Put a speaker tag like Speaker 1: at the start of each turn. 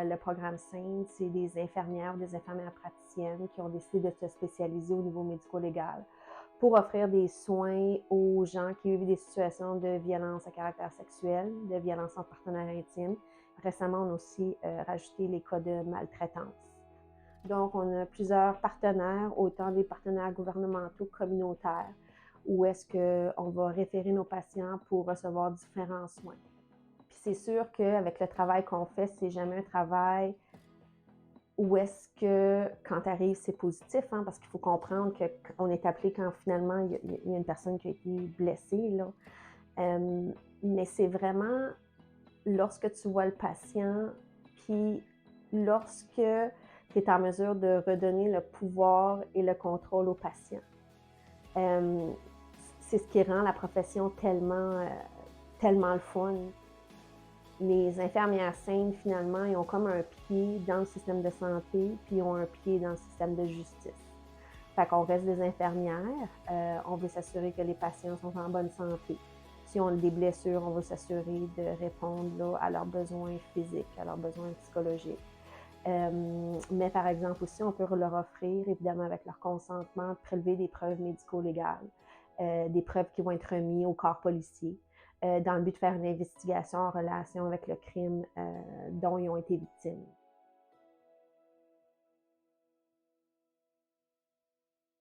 Speaker 1: Le programme SAINT, c'est des infirmières ou des infirmières praticiennes qui ont décidé de se spécialiser au niveau médico-légal pour offrir des soins aux gens qui vivent des situations de violence à caractère sexuel, de violence en partenaire intime. Récemment, on a aussi rajouté les cas de maltraitance. Donc, on a plusieurs partenaires, autant des partenaires gouvernementaux que communautaires, où est-ce qu'on va référer nos patients pour recevoir différents soins. Puis c'est sûr qu'avec le travail qu'on fait, c'est jamais un travail où est-ce que, quand tu arrives, c'est positif, hein, parce qu'il faut comprendre qu'on est appelé quand finalement il y a une personne qui a été blessée, là. Mais c'est vraiment lorsque tu vois le patient, puis lorsque tu es en mesure de redonner le pouvoir et le contrôle au patient. C'est ce qui rend la profession tellement le fun. Les infirmières SAINT, finalement, ils ont comme un pied dans le système de santé, puis ils ont un pied dans le système de justice. Fait qu'on reste des infirmières, on veut s'assurer que les patients sont en bonne santé. Si on a des blessures, on veut s'assurer de répondre là, à leurs besoins physiques, à leurs besoins psychologiques. Mais par exemple aussi, on peut leur offrir, évidemment avec leur consentement, de prélever des preuves médico-légales, des preuves qui vont être remises au corps policier, dans le but de faire une investigation en relation avec le crime dont ils ont été victimes.